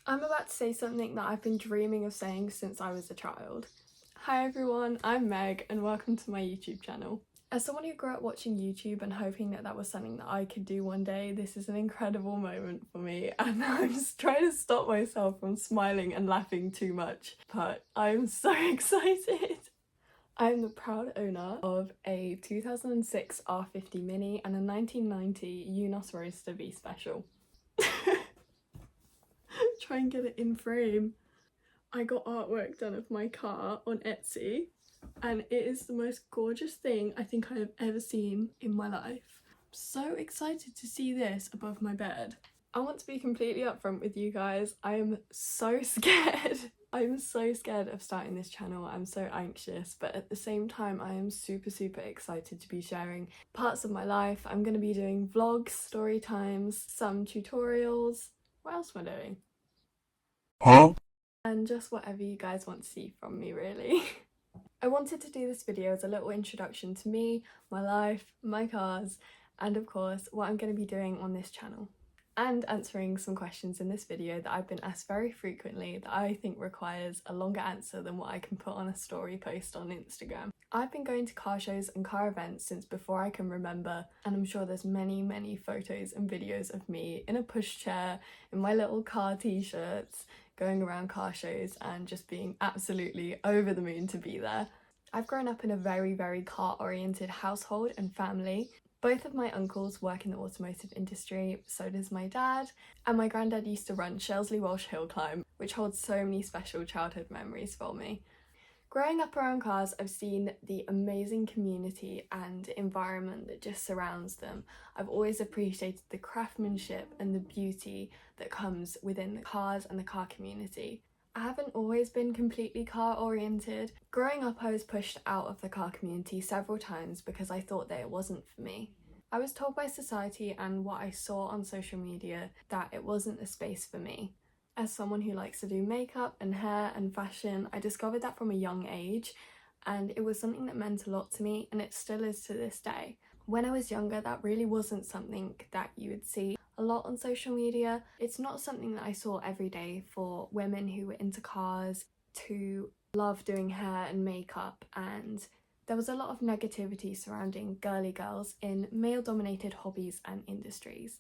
I'm about to say something that I've been dreaming of saying since I was a child. Hi everyone, I'm Meg and welcome to my YouTube channel. As someone who grew up watching YouTube and hoping that that was something that I could do one day, this is an incredible moment for me and I'm just trying to stop myself from smiling and laughing too much, but I'm so excited. I'm the proud owner of a 2006 R50 Mini and a 1990 UNOS Roadster V Special. Try and get it in frame. I got artwork done of my car on Etsy and it is the most gorgeous thing I think I have ever seen in my life. I'm so excited to see this above my bed. I want to be completely upfront with you guys. I am so scared. I'm so scared of starting this channel. I'm so anxious, but at the same time I am super excited to be sharing parts of my life. I'm going to be doing vlogs, story times, some tutorials. What else am I doing? Huh? And just whatever you guys want to see from me, really. I wanted to do this video as a little introduction to me, my life, my cars, and of course what I'm going to be doing on this channel. And answering some questions in this video that I've been asked very frequently that I think requires a longer answer than what I can put on a story post on Instagram. I've been going to car shows and car events since before I can remember, and I'm sure there's many photos and videos of me in a pushchair, in my little car t-shirts, going around car shows and just being absolutely over the moon to be there. I've grown up in a very car-oriented household and family. Both of my uncles work in the automotive industry, so does my dad, and my granddad used to run Shelsley Welsh Hill Climb, which holds so many special childhood memories for me. Growing up around cars, I've seen the amazing community and environment that just surrounds them. I've always appreciated the craftsmanship and the beauty that comes within the cars and the car community. I haven't always been completely car oriented. Growing up, I was pushed out of the car community several times because I thought that it wasn't for me. I was told by society and what I saw on social media that it wasn't a space for me. As someone who likes to do makeup and hair and fashion, I discovered that from a young age and it was something that meant a lot to me, and it still is to this day. When I was younger, that really wasn't something that you would see a lot on social media. It's not something that I saw every day for women who were into cars to love doing hair and makeup, and there was a lot of negativity surrounding girly girls in male-dominated hobbies and industries.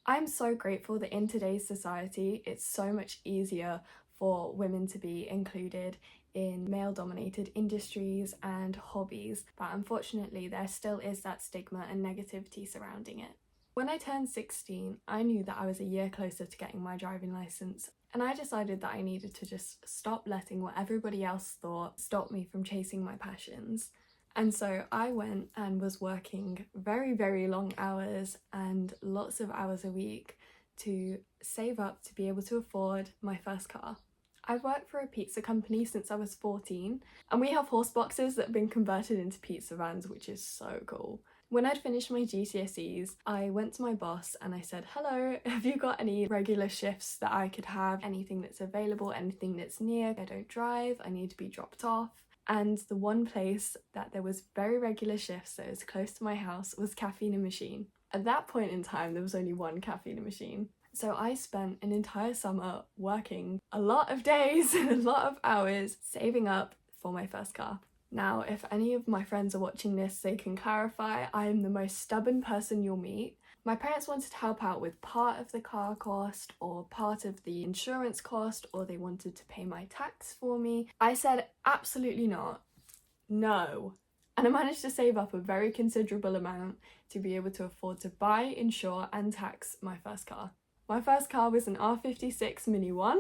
I'm so grateful that in today's society it's so much easier for women to be included in male-dominated industries and hobbies, but unfortunately there still is that stigma and negativity surrounding it. When I turned 16, I knew that I was a year closer to getting my driving licence, and I decided that I needed to just stop letting what everybody else thought stop me from chasing my passions. And so I went and was working very long hours and lots of hours a week to save up to be able to afford my first car. I've worked for a pizza company since I was 14, and we have horse boxes that have been converted into pizza vans, which is so cool. When I'd finished my GCSEs, I went to my boss and I said, "Hello, have you got any regular shifts that I could have? Anything that's available, anything that's near? I don't drive, I need to be dropped off." And the one place that there was very regular shifts that was close to my house was Caffeine Machine. At that point in time, there was only one Caffeine Machine. So I spent an entire summer working a lot of days and a lot of hours saving up for my first car. Now, if any of my friends are watching this, they can clarify, I am the most stubborn person you'll meet. My parents wanted to help out with part of the car cost or part of the insurance cost, or they wanted to pay my tax for me. I said absolutely not. No. And I managed to save up a very considerable amount to be able to afford to buy, insure and tax my first car. My first car was an R56 Mini 1.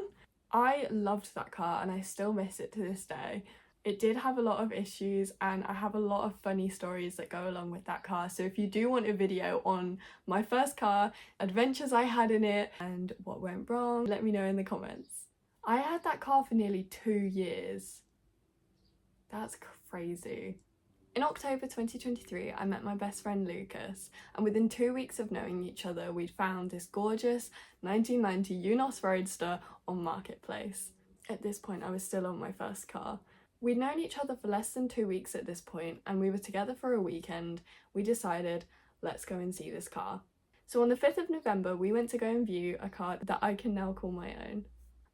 I loved that car and I still miss it to this day. It did have a lot of issues and I have a lot of funny stories that go along with that car. So if you do want a video on my first car, adventures I had in it and what went wrong, let me know in the comments. I had that car for nearly 2 years. That's crazy. In October 2023, I met my best friend Lucas, and within 2 weeks of knowing each other, we'd found this gorgeous 1990 UNOS Roadster on Marketplace. At this point, I was still on my first car. We'd known each other for less than 2 weeks at this point, and we were together for a weekend. We decided, let's go and see this car. So on the 5th of November, we went to go and view a car that I can now call my own.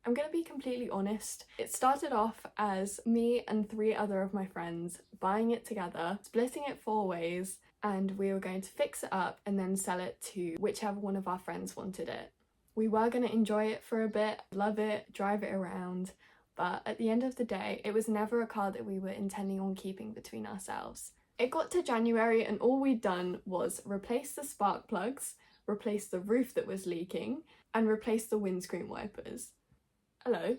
I'm gonna be completely honest. It started off as me and 3 other of my friends buying it together, splitting it 4 ways, and we were going to fix it up and then sell it to whichever one of our friends wanted it. We were going to enjoy it for a bit, love it, drive it around, but at the end of the day, it was never a car that we were intending on keeping between ourselves. It got to January and all we'd done was replace the spark plugs, replace the roof that was leaking, and replace the windscreen wipers. Hello.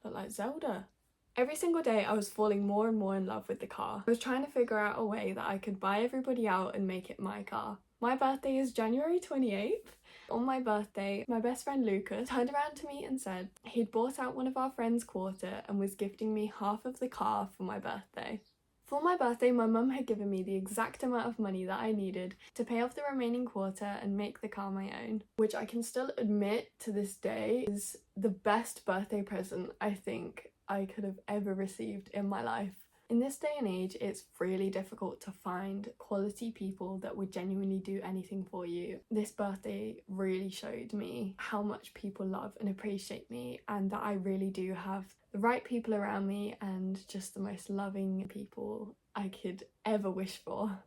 Look like Zelda. Every single day I was falling more and more in love with the car. I was trying to figure out a way that I could buy everybody out and make it my car. My birthday is January 28th. On my birthday, my best friend Lucas turned around to me and said he'd bought out one of our friends' quarter and was gifting me half of the car for my birthday. For my birthday, my mum had given me the exact amount of money that I needed to pay off the remaining quarter and make the car my own, which I can still admit to this day is the best birthday present I think I could have ever received in my life. In this day and age, it's really difficult to find quality people that would genuinely do anything for you. This birthday really showed me how much people love and appreciate me, and that I really do have the right people around me and just the most loving people I could ever wish for.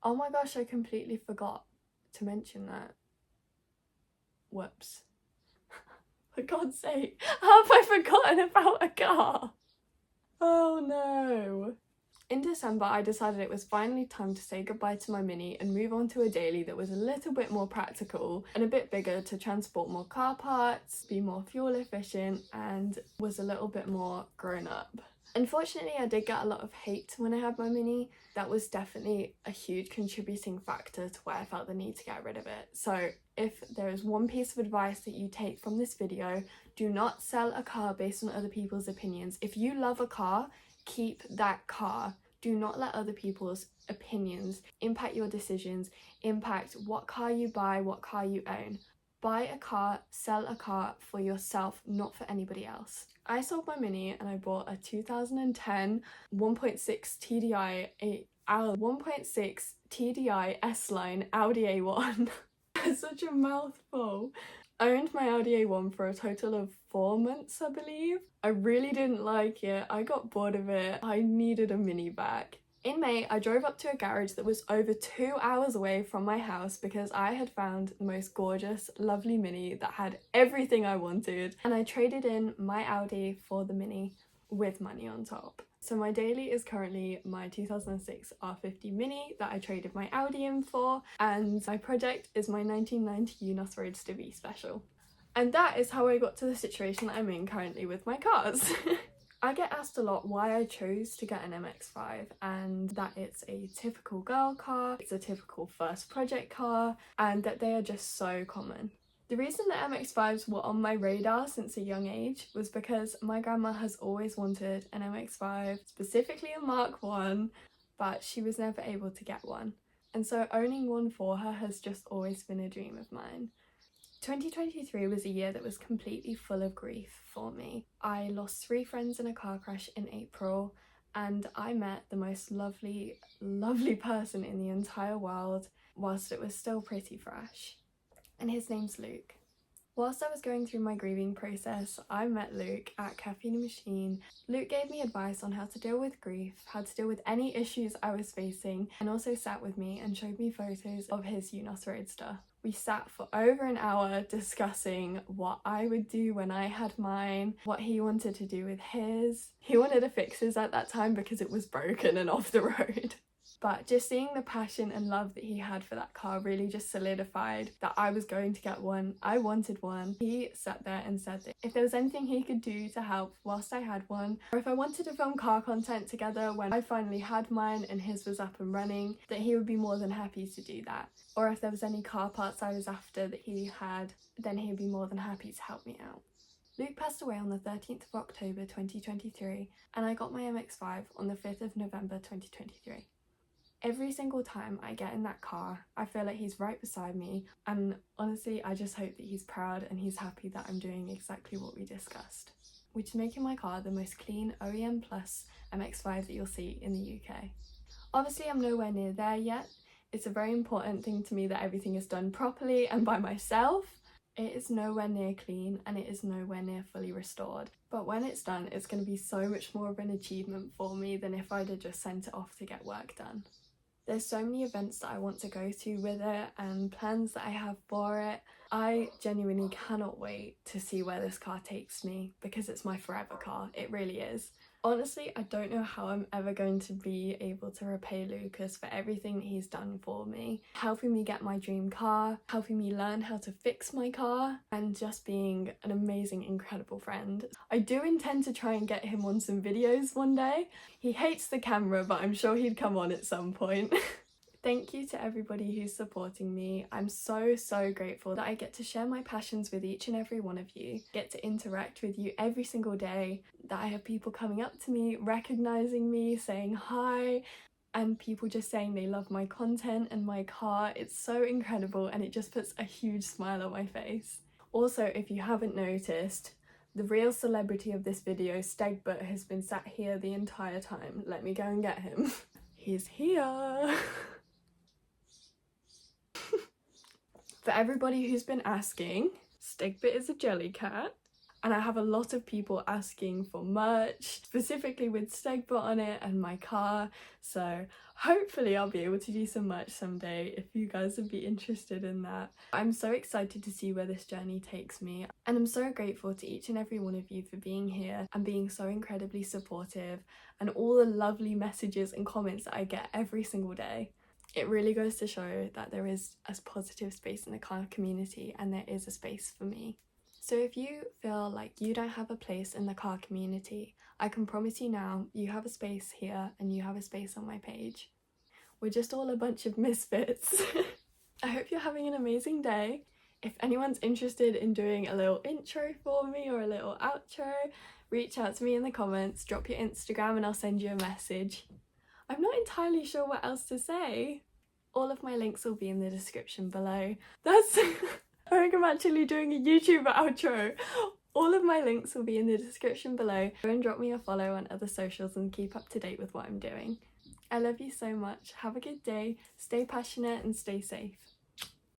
Oh my gosh, I completely forgot to mention that. Whoops. For God's sake, how have I forgotten about a car? Oh no. In December, I decided it was finally time to say goodbye to my Mini and move on to a daily that was a little bit more practical and a bit bigger to transport more car parts, be more fuel efficient, and was a little bit more grown up. Unfortunately, I did get a lot of hate when I had my Mini. That was definitely a huge contributing factor to why I felt the need to get rid of it. So if there is one piece of advice that you take from this video, do not sell a car based on other people's opinions. If you love a car, keep that car. Do not let other people's opinions impact your decisions, impact what car you buy, what car you own. Buy a car, sell a car for yourself, not for anybody else. I sold my Mini and I bought a 2010 1.6 TDI, a 1.6 TDI S-Line Audi A1. It's such a mouthful. I owned my Audi A1 for a total of 4 months, I believe. I really didn't like it. I got bored of it. I needed a Mini back. In May, I drove up to a garage that was over 2 hours away from my house because I had found the most gorgeous, lovely Mini that had everything I wanted, and I traded in my Audi for the Mini with money on top. So my daily is currently my 2006 R50 Mini that I traded my Audi in for, and my project is my 1990 UNOS Roadster V Special. And that is how I got to the situation that I'm in currently with my cars. I get asked a lot why I chose to get an MX-5, and that it's a typical girl car, it's a typical first project car, and that they are just so common. The reason that MX-5s were on my radar since a young age was because my grandma has always wanted an MX-5, specifically a Mark 1, but she was never able to get one. And so owning one for her has just always been a dream of mine. 2023 was a year that was completely full of grief for me. I lost 3 friends in a car crash in April, and I met the most lovely, lovely person in the entire world whilst it was still pretty fresh. And his name's Luke. Whilst I was going through my grieving process, I met Luke at Caffeine Machine. Luke gave me advice on how to deal with grief, how to deal with any issues I was facing, and also sat with me and showed me photos of his UNOS Roadster. We sat for over an hour discussing what I would do when I had mine, what he wanted to do with his. He wanted to fix his at that time because it was broken and off the road. But just seeing the passion and love that he had for that car really just solidified that I was going to get one. I wanted one. He sat there and said that if there was anything he could do to help whilst I had one, or if I wanted to film car content together when I finally had mine and his was up and running, that he would be more than happy to do that. Or if there was any car parts I was after that he had, then he'd be more than happy to help me out. Luke passed away on the 13th of October 2023, and I got my MX-5 on the 5th of November 2023. Every single time I get in that car, I feel like he's right beside me, and honestly, I just hope that he's proud and he's happy that I'm doing exactly what we discussed, which is making my car the most clean OEM Plus MX-5 that you'll see in the UK. Obviously, I'm nowhere near there yet. It's a very important thing to me that everything is done properly and by myself, It is nowhere near clean and it is nowhere near fully restored. But when it's done, it's going to be so much more of an achievement for me than if I'd have just sent it off to get work done. There's so many events that I want to go to with it and plans that I have for it. I genuinely cannot wait to see where this car takes me because it's my forever car. It really is. Honestly, I don't know how I'm ever going to be able to repay Lucas for everything that he's done for me. Helping me get my dream car, helping me learn how to fix my car, and just being an amazing, incredible friend. I do intend to try and get him on some videos one day. He hates the camera, but I'm sure he'd come on at some point. Thank you to everybody who's supporting me. I'm so grateful that I get to share my passions with each and every one of you, get to interact with you every single day, that I have people coming up to me, recognizing me, saying hi, and people just saying they love my content and my car. It's so incredible and it just puts a huge smile on my face. Also, if you haven't noticed, the real celebrity of this video, Stegbert, has been sat here the entire time. Let me go and get him. He's here. For everybody who's been asking, Stegbert is a jelly cat, and I have a lot of people asking for merch, specifically with Stegbert on it and my car, so hopefully I'll be able to do some merch someday if you guys would be interested in that. I'm so excited to see where this journey takes me, and I'm so grateful to each and every one of you for being here and being so incredibly supportive, and all the lovely messages and comments that I get every single day. It really goes to show that there is a positive space in the car community, and there is a space for me. So if you feel like you don't have a place in the car community, I can promise you now, you have a space here and you have a space on my page. We're just all a bunch of misfits. I hope you're having an amazing day. If anyone's interested in doing a little intro for me or a little outro, reach out to me in the comments, drop your Instagram and I'll send you a message. I'm not entirely sure what else to say. All of my links will be in the description below. That's... I think I'm actually doing a YouTube outro. All of my links will be in the description below. Go and drop me a follow on other socials and keep up to date with what I'm doing. I love you so much. Have a good day. Stay passionate and stay safe.